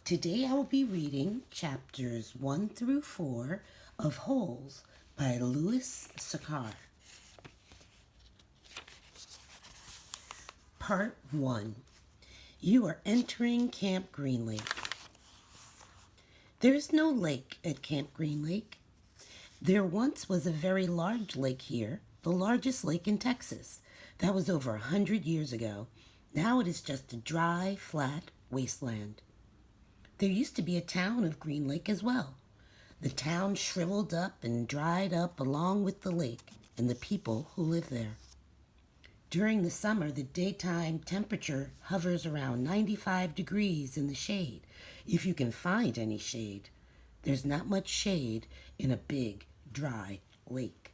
Today I will be reading chapters 1 through 4 of Holes by Sachar. Part 1. You are entering Camp Green Lake. There is no lake at Camp Green Lake. There once was a very large lake here, the largest lake in Texas. That was over 100 years ago. Now it is just a dry, flat wasteland. There used to be a town of Green Lake as well. The town shriveled up and dried up along with the lake and the people who live there. During the summer, the daytime temperature hovers around 95 degrees in the shade, if you can find any shade. There's not much shade in a big, dry lake.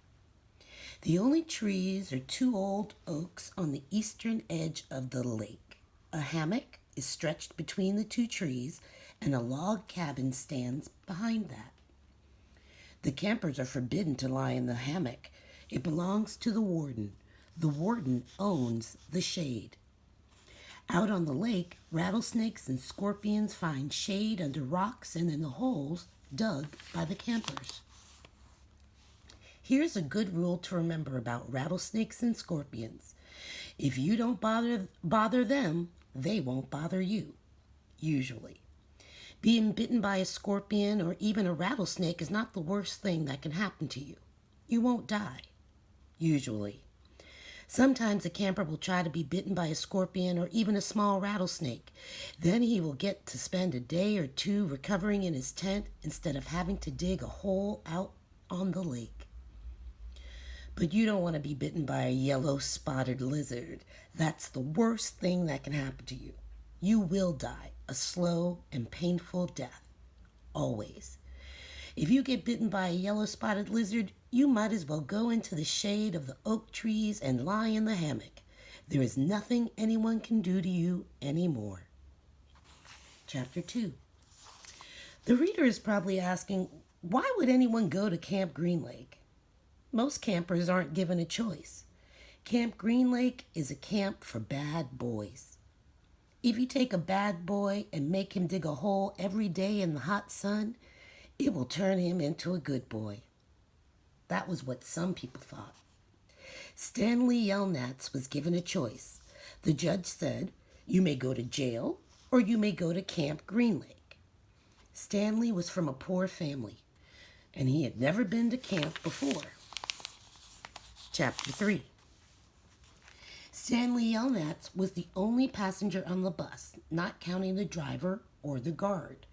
The only trees are two old oaks on the eastern edge of the lake. A hammock is stretched between the two trees, and a log cabin stands behind that. The campers are forbidden to lie in the hammock. It belongs to the warden. The warden owns the shade. Out on the lake, rattlesnakes and scorpions find shade under rocks and in the holes dug by the campers. Here's a good rule to remember about rattlesnakes and scorpions. If you don't bother them, they won't bother you, usually. Being bitten by a scorpion or even a rattlesnake is not the worst thing that can happen to you. You won't die, usually. Sometimes a camper will try to be bitten by a scorpion or even a small rattlesnake. Then he will get to spend a day or two recovering in his tent instead of having to dig a hole out on the lake. But you don't want to be bitten by a yellow spotted lizard. That's the worst thing that can happen to you. You will die a slow and painful death, always. If you get bitten by a yellow spotted lizard, you might as well go into the shade of the oak trees and lie in the hammock. There is nothing anyone can do to you anymore. Chapter 2. The reader is probably asking, why would anyone go to Camp Green Lake? Most campers aren't given a choice. Camp Green Lake is a camp for bad boys. If you take a bad boy and make him dig a hole every day in the hot sun, it will turn him into a good boy. That was what some people thought. Stanley Yelnats was given a choice. The judge said, you may go to jail or you may go to Camp Green Lake. Stanley was from a poor family, and he had never been to camp before. Chapter 3. Stanley Yelnats was the only passenger on the bus, not counting the driver or the guard.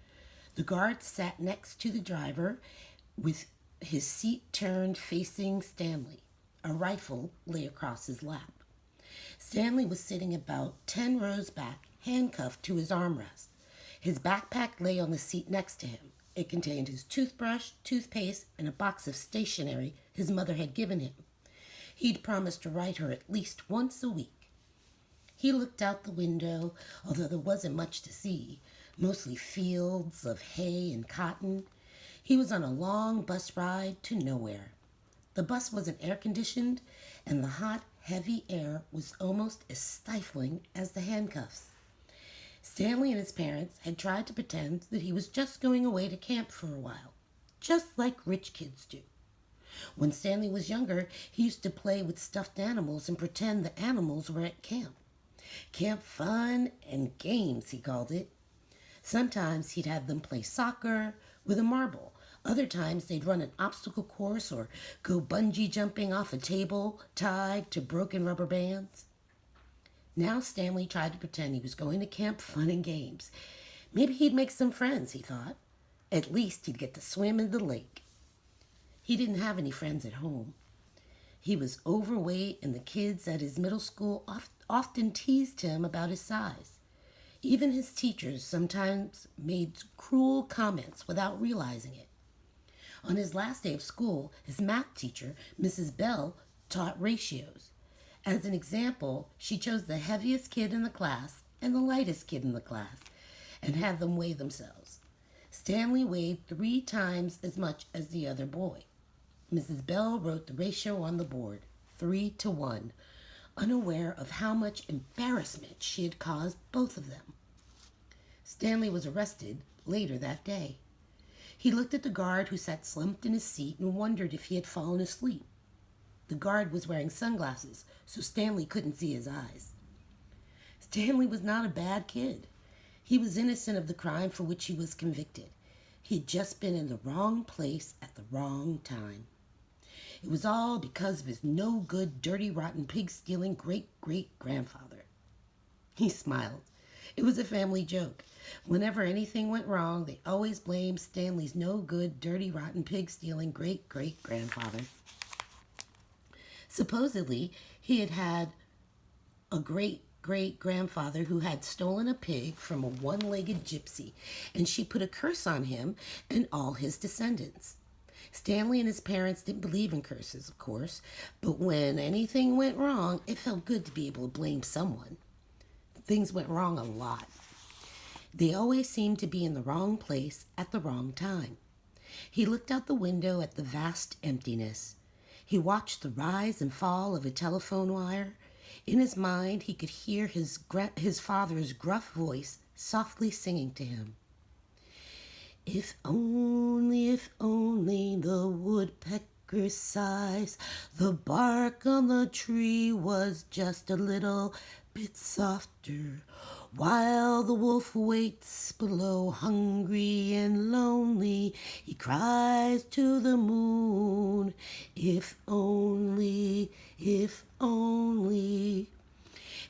The guard sat next to the driver with his seat turned facing Stanley. A rifle lay across his lap. Stanley was sitting about 10 rows back, handcuffed to his armrest. His backpack lay on the seat next to him. It contained his toothbrush, toothpaste, and a box of stationery his mother had given him. He'd promised to write her at least once a week. He looked out the window, although there wasn't much to see, mostly fields of hay and cotton. He was on a long bus ride to nowhere. The bus wasn't air-conditioned, and the hot, heavy air was almost as stifling as the handcuffs. Stanley and his parents had tried to pretend that he was just going away to camp for a while, just like rich kids do. When Stanley was younger, he used to play with stuffed animals and pretend the animals were at camp. Camp fun and games, he called it. Sometimes he'd have them play soccer with a marble. Other times they'd run an obstacle course or go bungee jumping off a table tied to broken rubber bands. Now Stanley tried to pretend he was going to camp fun and games. Maybe he'd make some friends, he thought. At least he'd get to swim in the lake. He didn't have any friends at home. He was overweight, and the kids at his middle school often teased him about his size. Even his teachers sometimes made cruel comments without realizing it. On his last day of school, his math teacher, Mrs. Bell, taught ratios. As an example, she chose the heaviest kid in the class and the lightest kid in the class and had them weigh themselves. Stanley weighed 3 times as much as the other boy. Mrs. Bell wrote the ratio on the board, 3-1, unaware of how much embarrassment she had caused both of them. Stanley was arrested later that day. He looked at the guard who sat slumped in his seat and wondered if he had fallen asleep. The guard was wearing sunglasses, so Stanley couldn't see his eyes. Stanley was not a bad kid. He was innocent of the crime for which he was convicted. He had just been in the wrong place at the wrong time. It was all because of his no-good, dirty, rotten, pig-stealing great-great-grandfather. He smiled. It was a family joke. Whenever anything went wrong, they always blamed Stanley's no-good, dirty, rotten, pig-stealing great-great-grandfather. Supposedly, he had had a great-great-grandfather who had stolen a pig from a one-legged gypsy, and she put a curse on him and all his descendants. Stanley and his parents didn't believe in curses, of course, but when anything went wrong, it felt good to be able to blame someone. Things went wrong a lot. They always seemed to be in the wrong place at the wrong time. He looked out the window at the vast emptiness. He watched the rise and fall of a telephone wire. In his mind, he could hear his father's gruff voice softly singing to him. If only the woodpecker sighs, the bark on the tree was just a little bit softer, while the wolf waits below, hungry and lonely, he cries to the moon, if only, if only.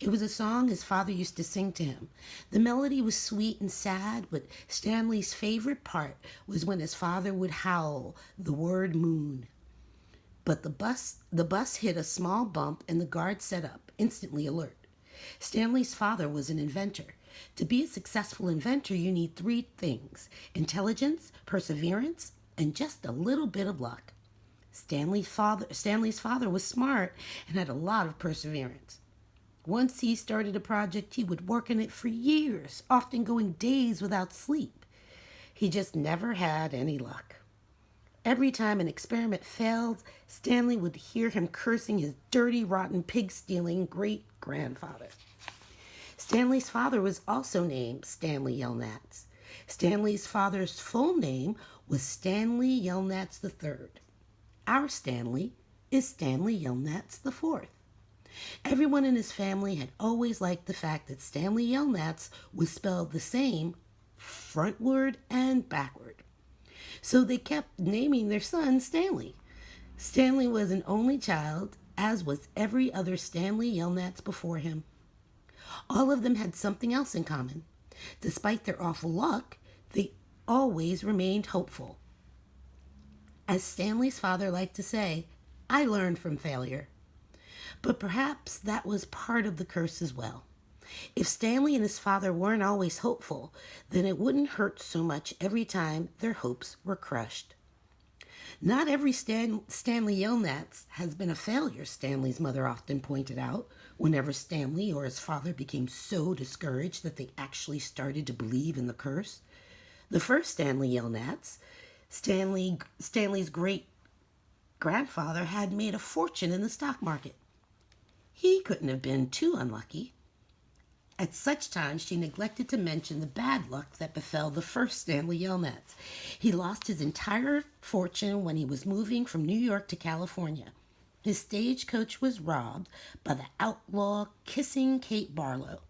It was a song his father used to sing to him. The melody was sweet and sad, but Stanley's favorite part was when his father would howl the word moon. But the bus hit a small bump and the guard set up, instantly alert. Stanley's father was an inventor. To be a successful inventor, you need 3 things: intelligence, perseverance, and just a little bit of luck. Stanley's father was smart and had a lot of perseverance. Once he started a project, he would work on it for years, often going days without sleep. He just never had any luck. Every time an experiment failed, Stanley would hear him cursing his dirty, rotten, pig-stealing great-grandfather. Stanley's father was also named Stanley Yelnats. Stanley's father's full name was Stanley Yelnats III. Our Stanley is Stanley Yelnats IV. Everyone in his family had always liked the fact that Stanley Yelnats was spelled the same, frontward and backward. So they kept naming their son Stanley. Stanley was an only child, as was every other Stanley Yelnats before him. All of them had something else in common. Despite their awful luck, they always remained hopeful. As Stanley's father liked to say, I learned from failure. But perhaps that was part of the curse as well. If Stanley and his father weren't always hopeful, then it wouldn't hurt so much every time their hopes were crushed. Not every Stanley Yelnats has been a failure, Stanley's mother often pointed out, whenever Stanley or his father became so discouraged that they actually started to believe in the curse. The first Stanley Yelnats, Stanley's great-grandfather, had made a fortune in the stock market. He couldn't have been too unlucky. At such times, she neglected to mention the bad luck that befell the first Stanley Yelnats. He lost his entire fortune when he was moving from New York to California. His stagecoach was robbed by the outlaw Kissing Kate Barlow.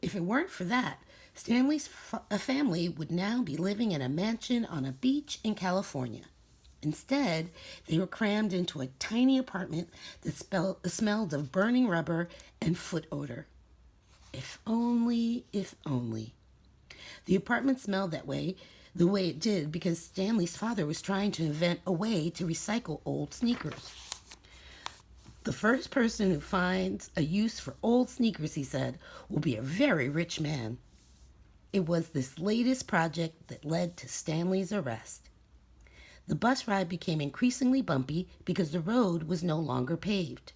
If it weren't for that, Stanley's family would now be living in a mansion on a beach in California. Instead, they were crammed into a tiny apartment that smelled of burning rubber and foot odor. If only, if only. The apartment smelled that way, the way it did, because Stanley's father was trying to invent a way to recycle old sneakers. The first person who finds a use for old sneakers, he said, will be a very rich man. It was this latest project that led to Stanley's arrest. The bus ride became increasingly bumpy because the road was no longer paved.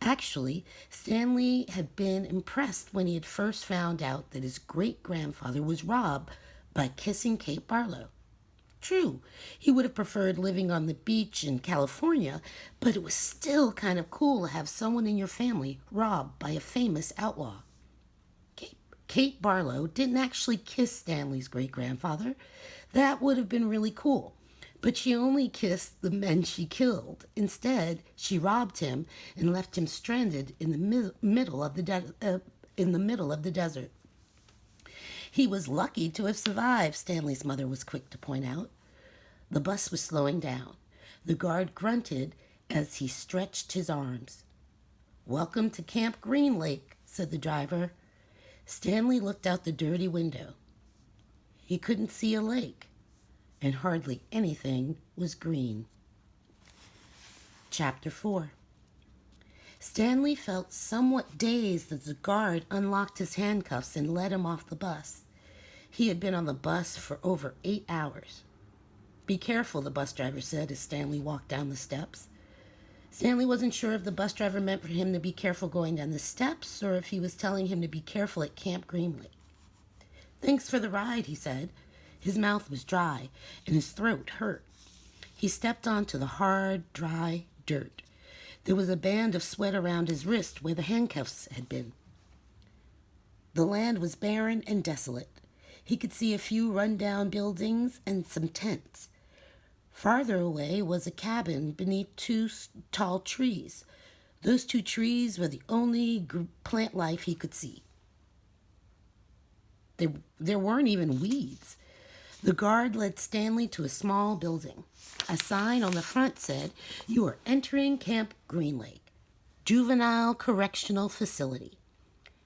Actually, Stanley had been impressed when he had first found out that his great-grandfather was robbed by Kissing Kate Barlow. True, he would have preferred living on the beach in California, but it was still kind of cool to have someone in your family robbed by a famous outlaw. Kate Barlow didn't actually kiss Stanley's great-grandfather. That would have been really cool. But she only kissed the men she killed. Instead, she robbed him and left him stranded in the middle of the desert. He was lucky to have survived, Stanley's mother was quick to point out. The bus was slowing down. The guard grunted as he stretched his arms. "Welcome to Camp Green Lake," said the driver. Stanley looked out the dirty window. He couldn't see a lake, and hardly anything was green. Chapter 4. Stanley felt somewhat dazed as the guard unlocked his handcuffs and led him off the bus. He had been on the bus for over 8 hours. "Be careful," the bus driver said as Stanley walked down the steps. Stanley wasn't sure if the bus driver meant for him to be careful going down the steps or if he was telling him to be careful at Camp Green Lake. "Thanks for the ride," he said. His mouth was dry and his throat hurt. He stepped onto the hard, dry dirt. There was a band of sweat around his wrist where the handcuffs had been. The land was barren and desolate. He could see a few run-down buildings and some tents. Farther away was a cabin beneath 2 tall trees. Those 2 trees were the only plant life he could see. There weren't even weeds. The guard led Stanley to a small building. A sign on the front said, "You are entering Camp Green Lake, Juvenile Correctional Facility."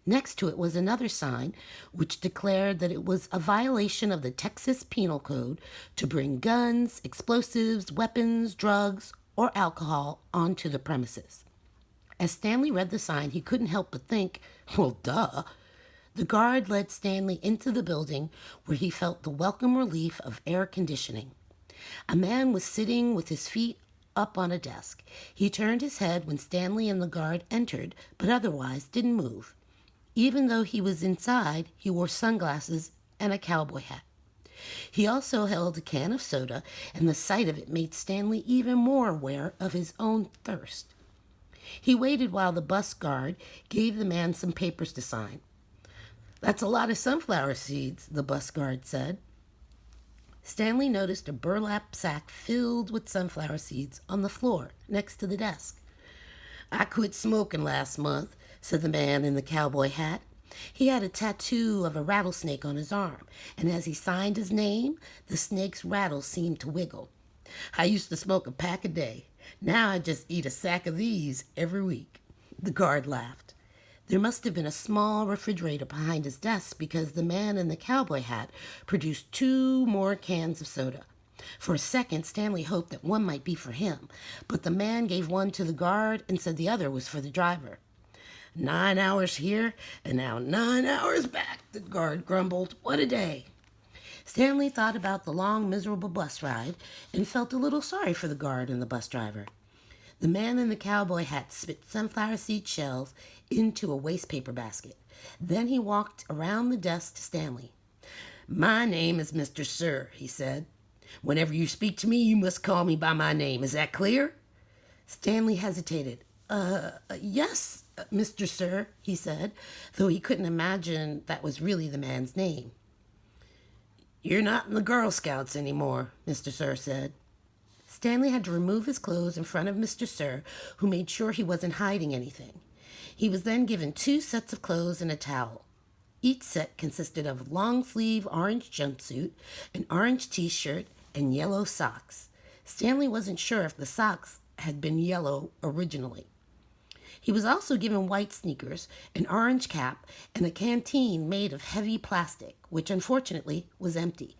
Next to it was another sign which declared that it was a violation of the Texas Penal Code to bring guns, explosives, weapons, drugs, or alcohol onto the premises. As Stanley read the sign, he couldn't help but think, well, duh. The guard led Stanley into the building where he felt the welcome relief of air conditioning. A man was sitting with his feet up on a desk. He turned his head when Stanley and the guard entered, but otherwise didn't move. Even though he was inside, he wore sunglasses and a cowboy hat. He also held a can of soda, and the sight of it made Stanley even more aware of his own thirst. He waited while the bus guard gave the man some papers to sign. "That's a lot of sunflower seeds," the bus guard said. Stanley noticed a burlap sack filled with sunflower seeds on the floor next to the desk. "I quit smoking last month," said the man in the cowboy hat. He had a tattoo of a rattlesnake on his arm, and as he signed his name, the snake's rattle seemed to wiggle. "I used to smoke a pack a day. Now I just eat a sack of these every week." The guard laughed. There must have been a small refrigerator behind his desk because the man in the cowboy hat produced 2 more cans of soda. For a second, Stanley hoped that one might be for him, but the man gave one to the guard and said the other was for the driver. 9 hours here and now 9 hours back, the guard grumbled. "What a day." Stanley thought about the long, miserable bus ride and felt a little sorry for the guard and the bus driver. The man in the cowboy hat spit sunflower seed shells into a waste paper basket. Then he walked around the desk to Stanley. "My name is Mr. Sir," he said. "Whenever you speak to me, you must call me by my name. Is that clear?" Stanley hesitated. Yes, Mr. Sir," he said, though he couldn't imagine that was really the man's name. "You're not in the Girl Scouts anymore," Mr. Sir said. Stanley had to remove his clothes in front of Mr. Sir, who made sure he wasn't hiding anything. He was then given 2 sets of clothes and a towel. Each set consisted of a long-sleeve orange jumpsuit, an orange t-shirt, and yellow socks. Stanley wasn't sure if the socks had been yellow originally. He was also given white sneakers, an orange cap, and a canteen made of heavy plastic, which unfortunately was empty.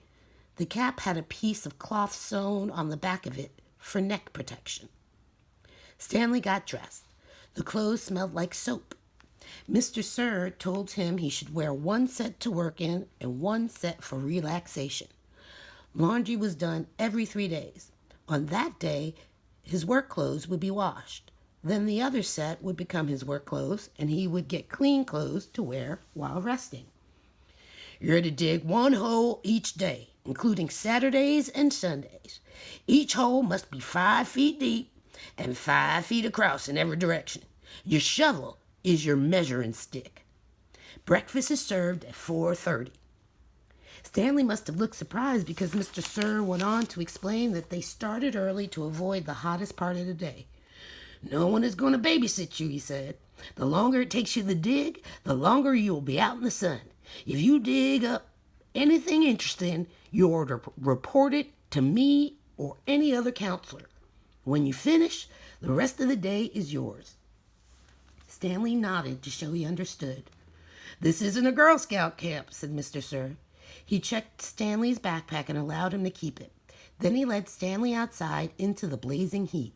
The cap had a piece of cloth sewn on the back of it for neck protection. Stanley got dressed. The clothes smelled like soap. Mr. Sir told him he should wear 1 set to work in and 1 set for relaxation. Laundry was done every 3 days. On that day, his work clothes would be washed. Then the other set would become his work clothes, and he would get clean clothes to wear while resting. "You're to dig 1 hole each day, including Saturdays and Sundays. Each hole must be 5 feet deep and 5 feet across in every direction. Your shovel is your measuring stick. Breakfast is served at 4:30. Stanley must have looked surprised because Mr. Sir went on to explain that they started early to avoid the hottest part of the day. No one is going to babysit you, he said. The longer it takes you to dig, the longer you will be out in the sun. If you dig up anything interesting, you are to report it to me or any other counselor. When you finish, the rest of the day is yours. Stanley nodded to show he understood. This isn't a Girl Scout camp, said Mr. Sir. He checked Stanley's backpack and allowed him to keep it. Then he led Stanley outside into the blazing heat.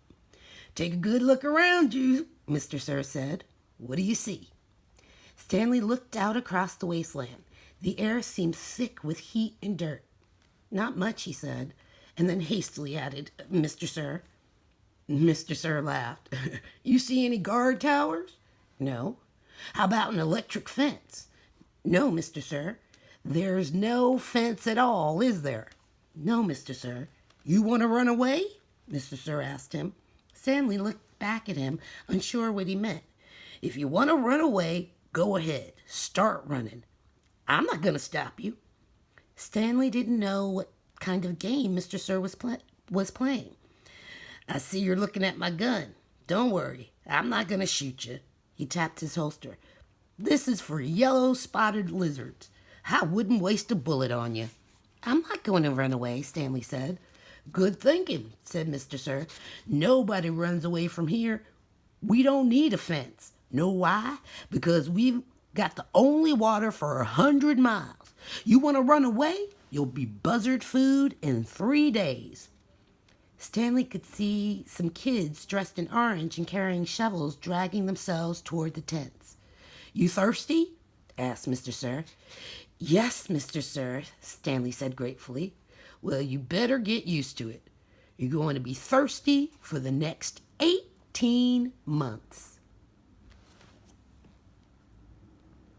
Take a good look around you, Mr. Sir said. What do you see? Stanley looked out across the wasteland. The air seemed thick with heat and dirt. Not much, he said, and then hastily added, Mr. Sir. Mr. Sir laughed. You see any guard towers? No. How about an electric fence? No, Mr. Sir. There's no fence at all, is there? No, Mr. Sir. You want to run away? Mr. Sir asked him. Stanley looked back at him, unsure what he meant. If you want to run away, go ahead. Start running. I'm not going to stop you. Stanley didn't know what kind of game Mr. Sir was playing. I see you're looking at my gun. Don't worry. I'm not going to shoot you. He tapped his holster. This is for yellow-spotted lizards. I wouldn't waste a bullet on you. I'm not going to run away, Stanley said. Good thinking, said Mr. Sir. Nobody runs away from here. We don't need a fence. Know why? Because we've got the only water for 100 miles. You want to run away? You'll be buzzard food in 3 days. Stanley could see some kids dressed in orange and carrying shovels dragging themselves toward the tents. You thirsty? Asked Mr. Sir. Yes, Mr. Sir, Stanley said gratefully. Well, you better get used to it. You're going to be thirsty for the next 18 months.